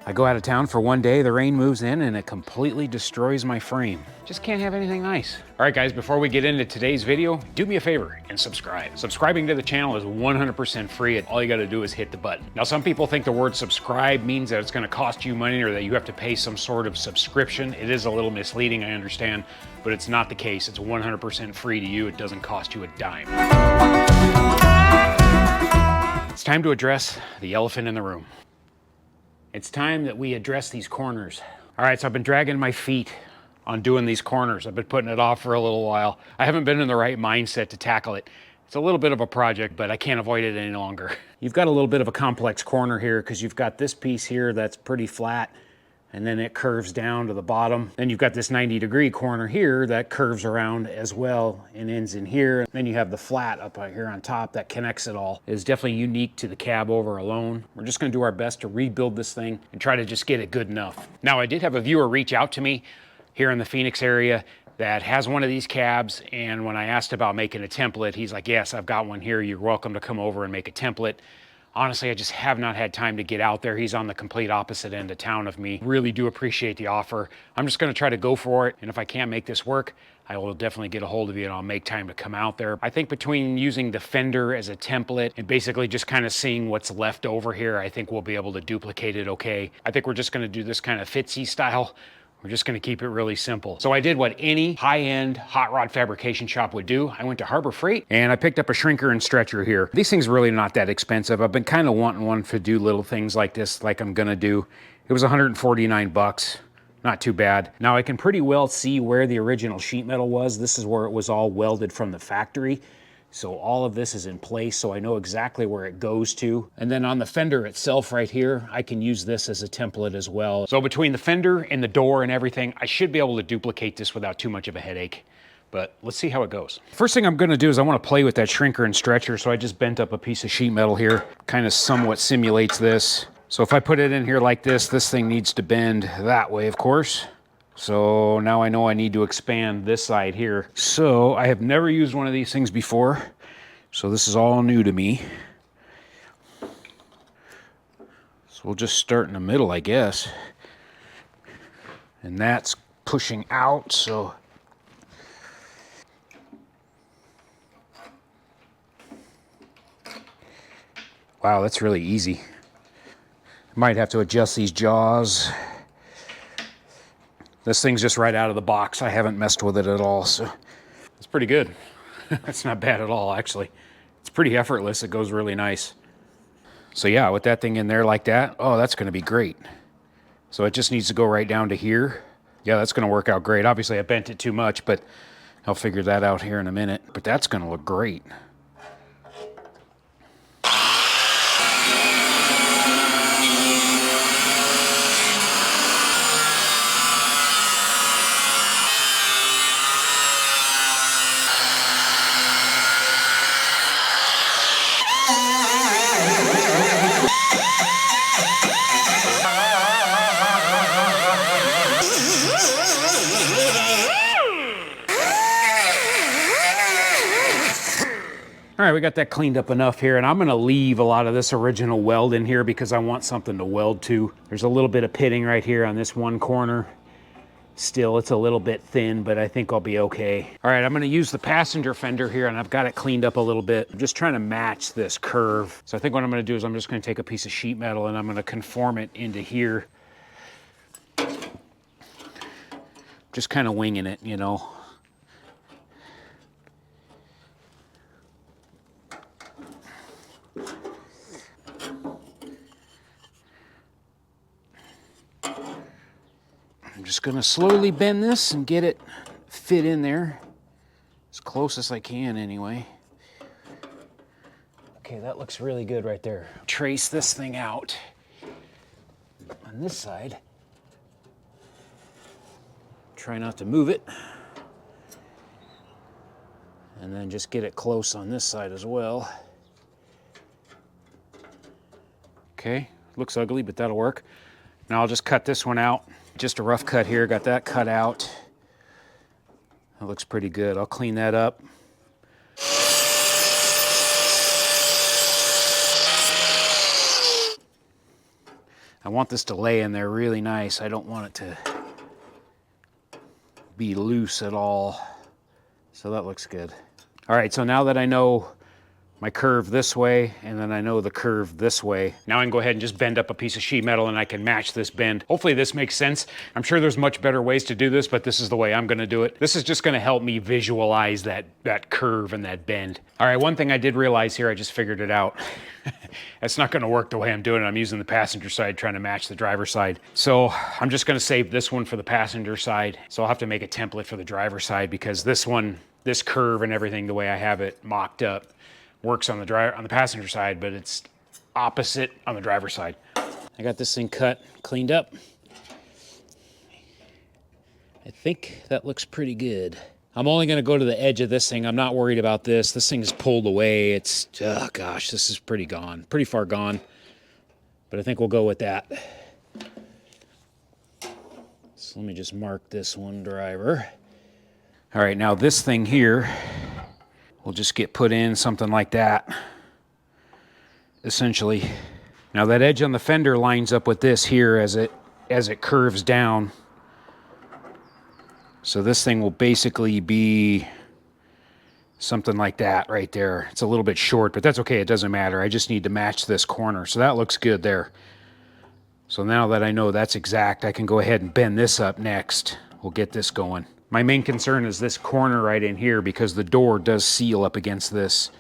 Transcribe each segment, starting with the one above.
I go out of town for one day, the rain moves in and it completely destroys my frame. Just can't have anything nice. All right guys, before we get into today's video, do me a favor and subscribe. Subscribing to the channel is 100% free. All you gotta do is hit the button. Now some people think the word subscribe means that it's gonna cost you money or that you have to pay some sort of subscription. It is a little misleading, I understand, but it's not the case. It's 100% free to you. It doesn't cost you a dime. It's time to address the elephant in the room. It's time that we address these corners. All right, so I've been dragging my feet on doing these corners. I've been putting it off for a little while. I haven't been in the right mindset to tackle it. It's a little bit of a project, but I can't avoid it any longer. You've got a little bit of a complex corner here because you've got this piece here that's pretty flat, and then it curves down to the bottom. Then you've got this 90-degree corner here that curves around as well and ends in here. Then you have the flat up here on top that connects it all. It is definitely unique to the cab over alone. We're just gonna do our best to rebuild this thing and try to just get it good enough. Now, I did have a viewer reach out to me here in the Phoenix area that has one of these cabs, and when I asked about making a template, he's like, yes, I've got one here. You're welcome to come over and make a template. Honestly, I just have not had time to get out there. He's on the complete opposite end of town of me. Really do appreciate the offer. I'm just gonna try to go for it, and if I can't make this work, I will definitely get a hold of you and I'll make time to come out there. I think between using the fender as a template and basically just kind of seeing what's left over here, I think we'll be able to duplicate it okay. I think we're just gonna do this kind of fitsy style. We're just gonna keep it really simple. So I did what any high-end hot rod fabrication shop would do. I went to Harbor Freight and I picked up a shrinker and stretcher here. These things are really not that expensive. I've been kind of wanting one to do little things like this, like I'm gonna do. It was 149 bucks, not too bad. Now I can pretty well see where the original sheet metal was. This is where it was all welded from the factory. So all of this is in place, so I know exactly where it goes to. And then on the fender itself right here, I can use this as a template as well. So between the fender and the door and everything, I should be able to duplicate this without too much of a headache. But let's see how it goes. First thing I'm gonna do is I wanna play with that shrinker and stretcher, so I just bent up a piece of sheet metal here, kind of somewhat simulates this. So if I put it in here like this thing needs to bend that way, of course. So now I know I need to expand this side here. So I have never used one of these things before, so this is all new to me. So we'll just start in the middle, I guess. And that's pushing out, so. Wow, that's really easy. I might have to adjust these jaws. This thing's just right out of the box. I haven't messed with it at all, so it's pretty good. That's not bad at all, actually. It's pretty effortless. It goes really nice. So yeah, with that thing in there like that, oh, that's gonna be great. So it just needs to go right down to here. Yeah, that's gonna work out great. Obviously I bent it too much, but I'll figure that out here in a minute. But that's gonna look great. All right, we got that cleaned up enough here, and I'm gonna leave a lot of this original weld in here because I want something to weld to. There's a little bit of pitting right here on this one corner. Still, it's a little bit thin, but I think I'll be okay. All right, I'm gonna use the passenger fender here, and I've got it cleaned up a little bit. I'm just trying to match this curve. So I think what I'm gonna do is I'm just gonna take a piece of sheet metal and I'm gonna conform it into here. Just kind of winging it, you know. I'm just gonna slowly bend this and get it fit in there as close as I can anyway. Okay, that looks really good right there. Trace this thing out on this side. Try not to move it. And then just get it close on this side as well. Okay, looks ugly, but that'll work. Now I'll just cut this one out. Just a rough cut here, got that cut out. That looks pretty good. I'll clean that up. I want this to lay in there really nice. I don't want it to be loose at all. So that looks good. All right, so now that I know my curve this way, and then I know the curve this way, now I can go ahead and just bend up a piece of sheet metal and I can match this bend. Hopefully this makes sense. I'm sure there's much better ways to do this, but this is the way I'm gonna do it. This is just gonna help me visualize that curve and that bend. All right, one thing I did realize here, I just figured it out. That's not gonna work the way I'm doing it. I'm using the passenger side trying to match the driver's side. So I'm just gonna save this one for the passenger side. So I'll have to make a template for the driver's side because this one, this curve and everything, the way I have it mocked up, works on the passenger side, but it's opposite on the driver's side. I got this thing cut, cleaned up. I think that looks pretty good. I'm only gonna go to the edge of this thing. I'm not worried about this. This thing's pulled away. It's, oh gosh, this is pretty far gone. But I think we'll go with that. So let me just mark this one driver. All right, now this thing here, we'll just get put in something like that, essentially. Now that edge on the fender lines up with this here as it curves down. So this thing will basically be something like that right there. It's a little bit short, but that's okay, it doesn't matter. I just need to match this corner. So that looks good there. So now that I know that's exact, I can go ahead and bend this up next. We'll get this going. My main concern is this corner right in here because the door does seal up against this.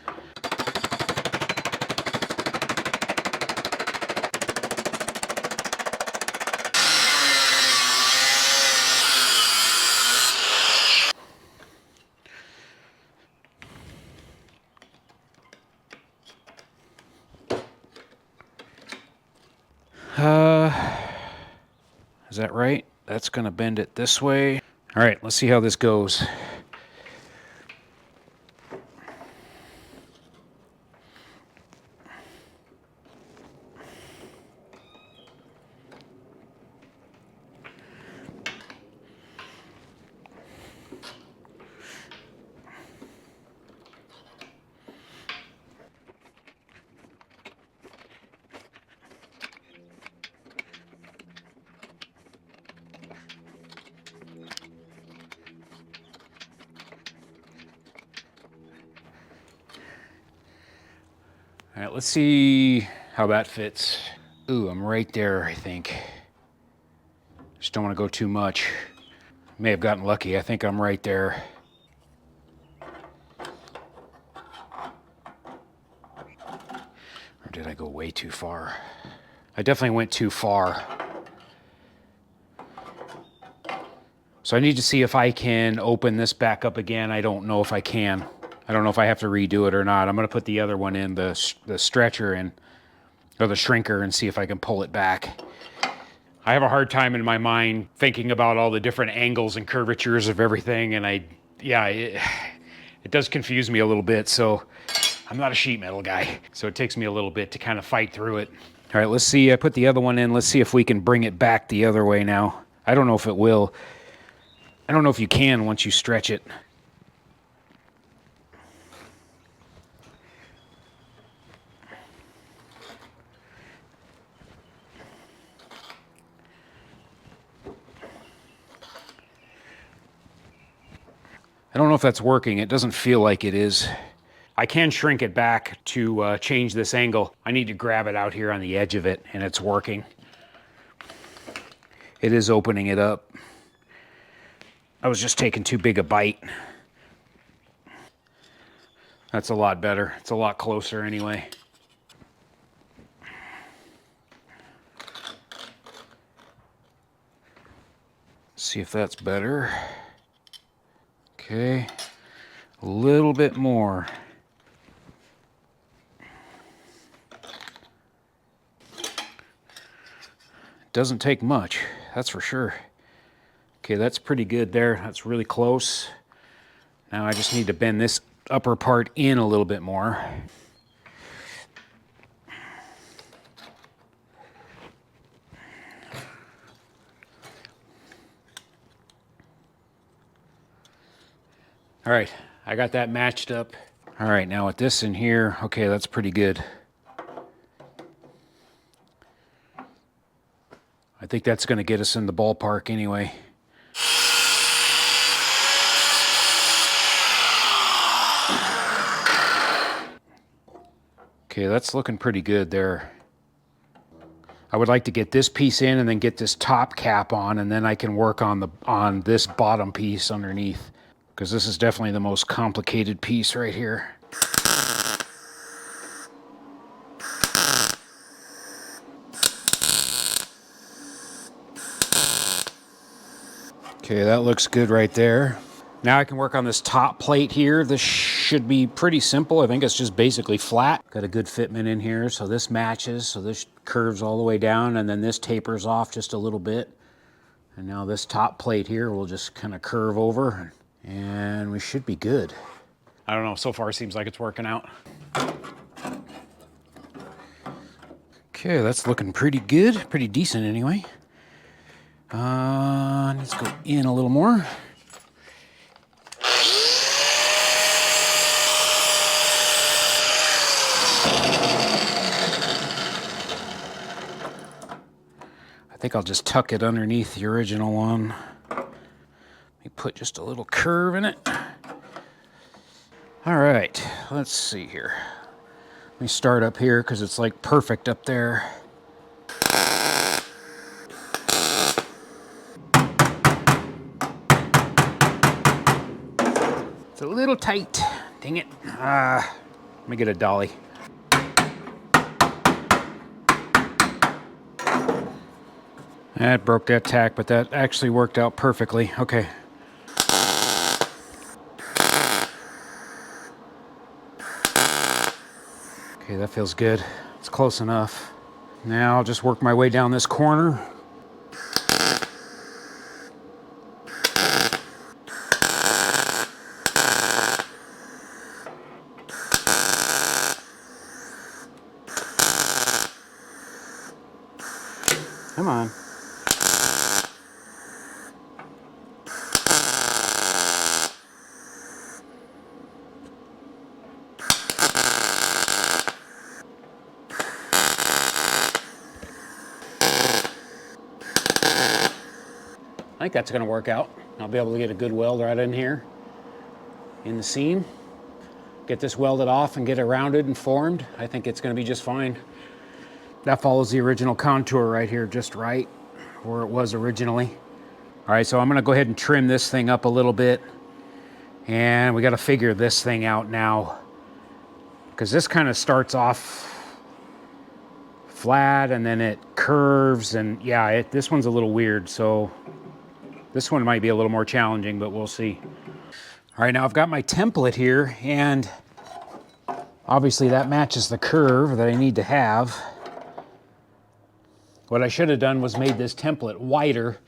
Is that right? That's gonna bend it this way. All right, let's see how this goes. All right, let's see how that fits. Ooh, I'm right there, I think. Just don't want to go too much. May have gotten lucky. I think I'm right there. Or did I go way too far? I definitely went too far. So I need to see if I can open this back up again. I don't know if I can. I don't know if I have to redo it or not. I'm gonna put the other one in, the stretcher in, or the shrinker, and see if I can pull it back. I have a hard time in my mind thinking about all the different angles and curvatures of everything, and it does confuse me a little bit, so I'm not a sheet metal guy. So it takes me a little bit to kind of fight through it. All right, let's see, I put the other one in. Let's see if we can bring it back the other way now. I don't know if it will. I don't know if you can once you stretch it. I don't know if that's working. It doesn't feel like it is. I can shrink it back to change this angle. I need to grab it out here on the edge of it, and it's working. It is opening it up. I was just taking too big a bite. That's a lot better. It's a lot closer anyway. See if that's better. Okay, a little bit more. Doesn't take much, that's for sure. Okay, that's pretty good there. That's really close. Now I just need to bend this upper part in a little bit more. All right, I got that matched up. All right, now with this in here, okay, that's pretty good. think that's going to get us in the ballpark anyway. Okay, that's looking pretty good there. I would like to get this piece in and then get this top cap on, and then I can work on this bottom piece underneath, because this is definitely the most complicated piece right here. Okay, that looks good right there. Now I can work on this top plate here. This should be pretty simple. I think it's just basically flat. Got a good fitment in here, so this matches. So this curves all the way down, and then this tapers off just a little bit. And now this top plate here will just kind of curve over, and we should be good. I don't know, so far it seems like it's working out. Okay, that's looking pretty good, pretty decent anyway. Let's go in a little more. I think I'll just tuck it underneath the original one. Let me put just a little curve in it. All right, let's see here. Let me start up here because it's like perfect up there. It's a little tight. Dang it. Let me get a dolly. That broke that tack, but that actually worked out perfectly. Okay. Okay, that feels good. It's close enough. Now I'll just work my way down this corner. Come on. I think that's going to work out. I'll be able to get a good weld right in here in the seam. Get this welded off and get it rounded and formed. I think it's going to be just fine. That follows the original contour right here, just right where it was originally. All right, so I'm going to go ahead and trim this thing up a little bit. And we got to figure this thing out now, because this kind of starts off flat and then it curves, and yeah, this one's a little weird. So this one might be a little more challenging, but we'll see. All right, now I've got my template here, and obviously that matches the curve that I need to have. What I should have done was made this template wider,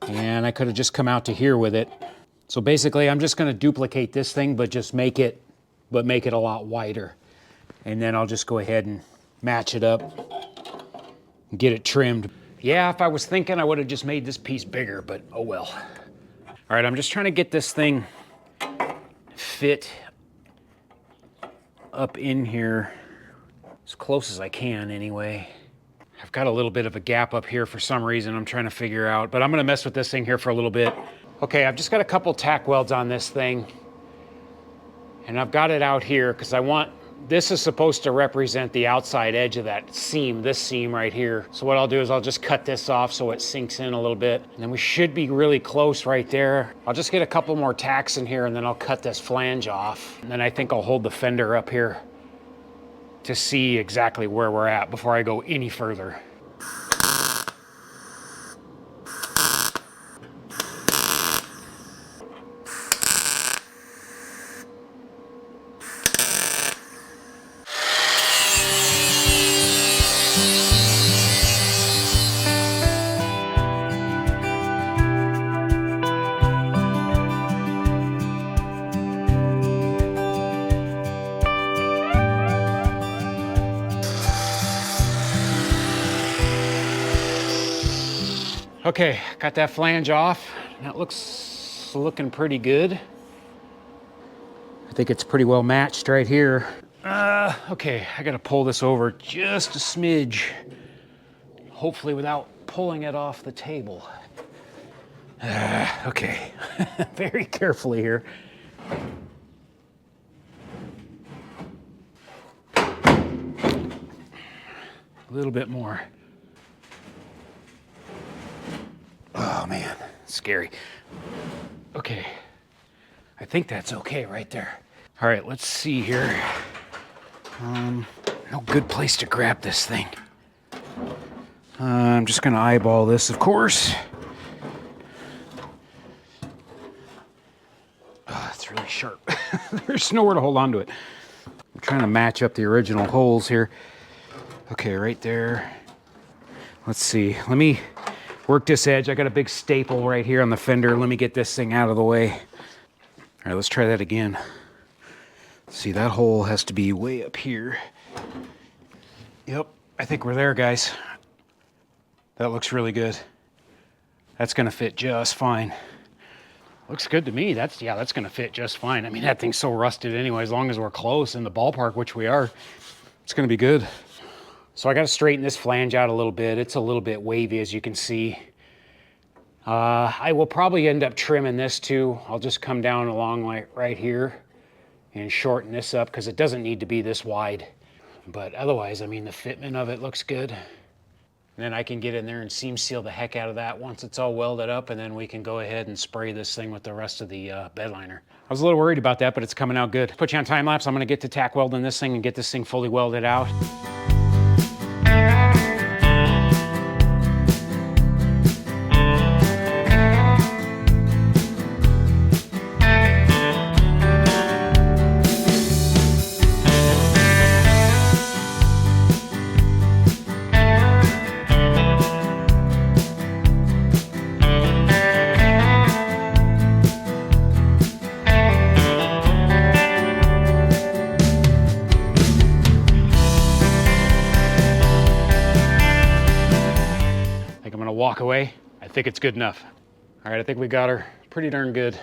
and I could have just come out to here with it. So basically I'm just going to duplicate this thing, but just make it a lot wider. And then I'll just go ahead and match it up and get it trimmed. Yeah, if I was thinking, I would have just made this piece bigger, but oh well. All right, I'm just trying to get this thing fit up in here as close as I can anyway. I've got a little bit of a gap up here for some reason I'm trying to figure out, but I'm gonna mess with this thing here for a little bit. Okay, I've just got a couple tack welds on this thing, and I've got it out here because this is supposed to represent the outside edge of that seam, this seam right here. So what I'll do is I'll just cut this off so it sinks in a little bit, and then we should be really close right there. I'll just get a couple more tacks in here, and then I'll cut this flange off. And then I think I'll hold the fender up here to see exactly where we're at before I go any further. Okay, got that flange off. That looking pretty good. I think it's pretty well matched right here. Okay, I gotta pull this over just a smidge. Hopefully without pulling it off the table. Okay, very carefully here. A little bit more. Oh man, scary. Okay, I think that's okay right there. All right, let's see here. No good place to grab this thing. I'm just gonna eyeball this, of course. Oh, it's really sharp. There's nowhere to hold on to it. I'm trying to match up the original holes here. Okay, right there. Let's see, let me work this edge. I got a big staple right here on the fender. Let me get this thing out of the way. All right, let's try that again. See, that hole has to be way up here. Yep, I think we're there, guys. That looks really good. That's gonna fit just fine. Looks good to me. That's gonna fit just fine. I mean, that thing's so rusted anyway. As long as we're close in the ballpark, which we are, it's gonna be good. So I gotta straighten this flange out a little bit. It's a little bit wavy, as you can see. I will probably end up trimming this too. I'll just come down along like right here and shorten this up because it doesn't need to be this wide. But otherwise, I mean, the fitment of it looks good. And then I can get in there and seam seal the heck out of that once it's all welded up, and then we can go ahead and spray this thing with the rest of the bed liner. I was a little worried about that, but it's coming out good. Put you on time lapse. I'm gonna get to tack welding this thing and get this thing fully welded out. Walk away. I think it's good enough. All right, I think we got her pretty darn good.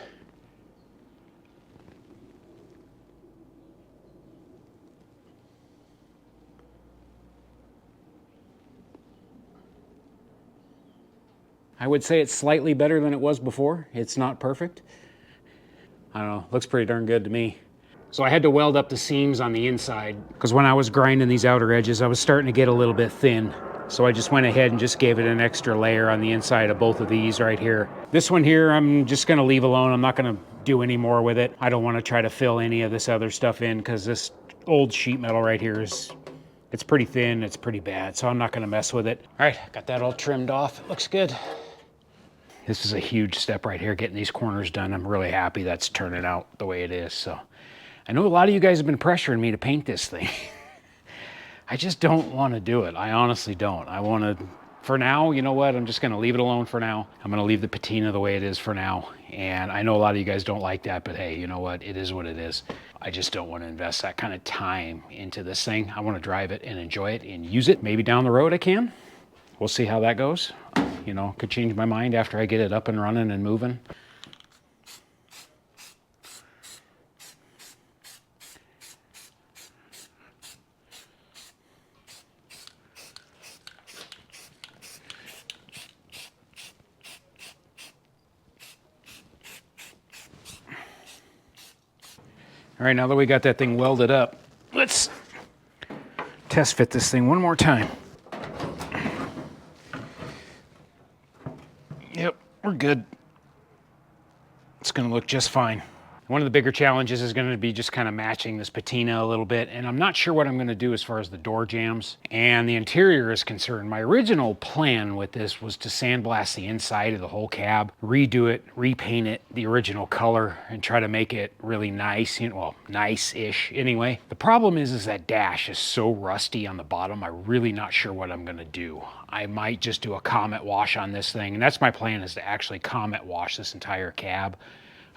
I would say it's slightly better than it was before. It's not perfect. I don't know, looks pretty darn good to me. So I had to weld up the seams on the inside because when I was grinding these outer edges, I was starting to get a little bit thin. So I just went ahead and just gave it an extra layer on the inside of both of these right here. This one here, I'm just gonna leave alone. I'm not gonna do any more with it. I don't wanna try to fill any of this other stuff in because this old sheet metal right here it's pretty thin, it's pretty bad. So I'm not gonna mess with it. All right, got that all trimmed off. It looks good. This is a huge step right here, getting these corners done. I'm really happy that's turning out the way it is. So I know a lot of you guys have been pressuring me to paint this thing. I just don't want to do it. I honestly don't. I want to, for now, you know what? I'm just going to leave it alone for now. I'm going to leave the patina the way it is for now. And I know a lot of you guys don't like that, but hey, you know what? It is what it is. I just don't want to invest that kind of time into this thing. I want to drive it and enjoy it and use it. Maybe down the road I can. We'll see how that goes. You know, could change my mind after I get it up and running and moving. All right, now that we got that thing welded up, let's test fit this thing one more time. Yep, we're good. It's gonna look just fine. One of the bigger challenges is going to be just kind of matching this patina a little bit, and I'm not sure what I'm going to do as far as the door jambs and the interior is concerned. My original plan with this was to sandblast the inside of the whole cab, redo it, repaint it the original color, and try to make it really nice, you know, well, nice-ish anyway. The problem is that dash is so rusty on the bottom, I'm really not sure what I'm going to do. I might just do a comet wash on this thing, and that's my plan, is to actually comet wash this entire cab.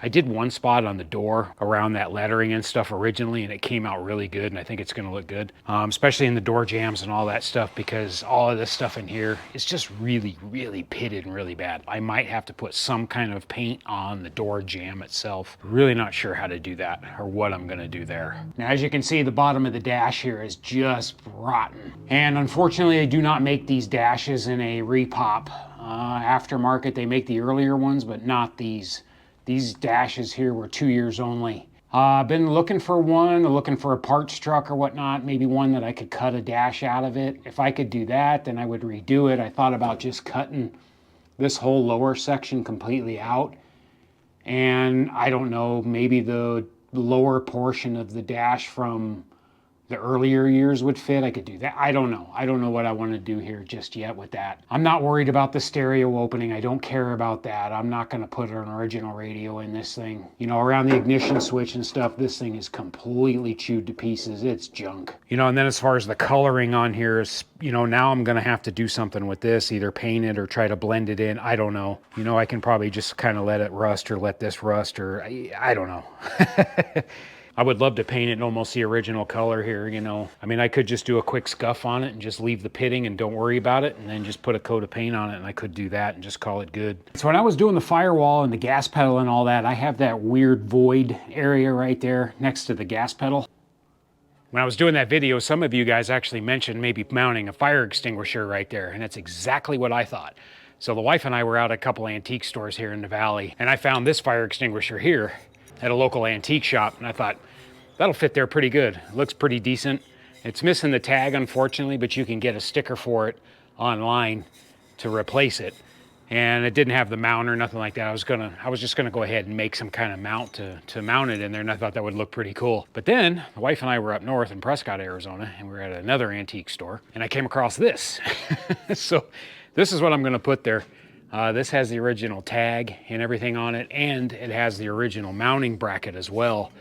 I did one spot on the door around that lettering and stuff originally, and it came out really good, and I think it's gonna look good, especially in the door jambs and all that stuff, because all of this stuff in here is just really, really pitted and really bad. I might have to put some kind of paint on the door jamb itself. Really not sure how to do that or what I'm gonna do there. Now, as you can see, the bottom of the dash here is just rotten. And unfortunately, they do not make these dashes in a repop. Aftermarket, they make the earlier ones, but not these. These dashes here were 2 years only. I've been looking for one, looking for a parts truck or whatnot, maybe one that I could cut a dash out of it. If I could do that, then I would redo it. I thought about just cutting this whole lower section completely out. And I don't know, maybe the lower portion of the dash from the earlier years would fit. I could do that. I don't know. I don't know what I want to do here just yet with that. I'm not worried about the stereo opening. I don't care about that. I'm not going to put an original radio in this thing. You know, around the ignition switch and stuff, this thing is completely chewed to pieces. It's junk. You know, and then as far as the coloring on here is, you know, now I'm going to have to do something with this, either paint it or try to blend it in. I don't know. You know, I can probably just kind of let it rust or let this rust, or I don't know. I would love to paint it in almost the original color here, you know. I mean, I could just do a quick scuff on it and just leave the pitting and don't worry about it, and then just put a coat of paint on it, and I could do that and just call it good. So when I was doing the firewall and the gas pedal and all that, I have that weird void area right there next to the gas pedal. When I was doing that video, some of you guys actually mentioned maybe mounting a fire extinguisher right there, and that's exactly what I thought. So the wife and I were out at a couple antique stores here in the valley, and I found this fire extinguisher here at a local antique shop, and I thought, that'll fit there pretty good. It looks pretty decent. It's missing the tag, unfortunately, but you can get a sticker for it online to replace it. And it didn't have the mount or nothing like that. I was just gonna go ahead and make some kind of mount to mount it in there, and I thought that would look pretty cool. But then the wife and I were up north in Prescott, Arizona, and we were at another antique store, and I came across this. So this is what I'm gonna put there. This has the original tag and everything on it, and it has the original mounting bracket as well,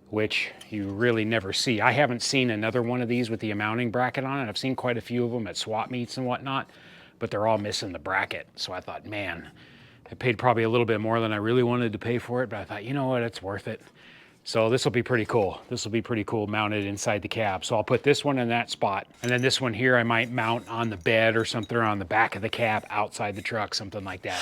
which you really never see. I haven't seen another one of these with the mounting bracket on it. I've seen quite a few of them at swap meets and whatnot, but they're all missing the bracket. So I thought, man, I paid probably a little bit more than I really wanted to pay for it, but I thought, you know what, it's worth it. So this will be pretty cool. This will be pretty cool mounted inside the cab. So I'll put this one in that spot. And then this one here, I might mount on the bed or something, or on the back of the cab outside the truck, something like that.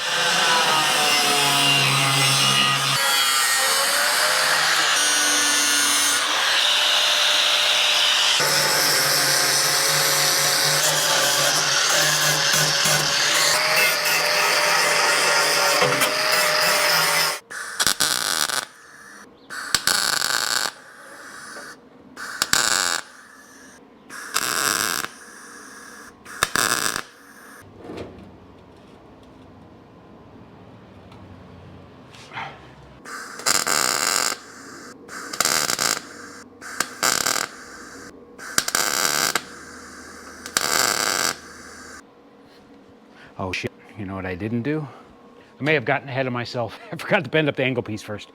Oh shit, you know what I didn't do? I may have gotten ahead of myself. I forgot to bend up the angle piece first.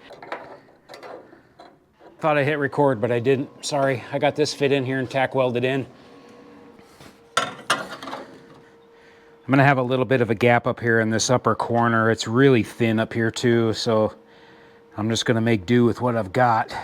Thought I hit record, but I didn't. Sorry, I got this fit in here and tack welded in. I'm gonna have a little bit of a gap up here in this upper corner. It's really thin up here too, so I'm just gonna make do with what I've got.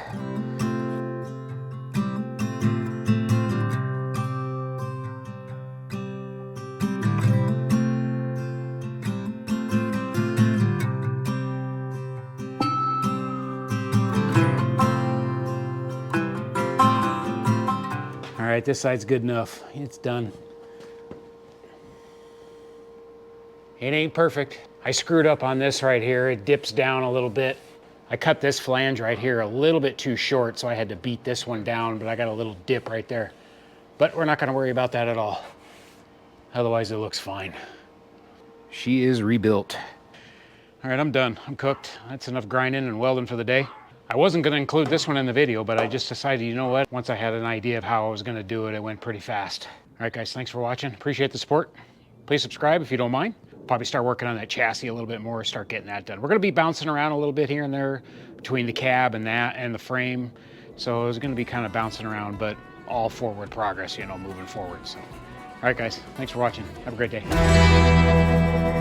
All right, this side's good enough. It's done. It ain't perfect. I screwed up on this right here. It dips down a little bit. I cut this flange right here a little bit too short, so I had to beat this one down, but I got a little dip right there. But we're not gonna worry about that at all. Otherwise, it looks fine. She is rebuilt. All right, I'm done. I'm cooked. That's enough grinding and welding for the day. I wasn't gonna include this one in the video, but I just decided, you know what? Once I had an idea of how I was gonna do it, it went pretty fast. All right, guys, thanks for watching. Appreciate the support. Please subscribe if you don't mind. Probably start working on that chassis a little bit more, start getting that done. We're gonna be bouncing around a little bit here and there between the cab and that and the frame. So it's gonna be kind of bouncing around, but all forward progress, you know, moving forward. So, all right, guys, thanks for watching. Have a great day.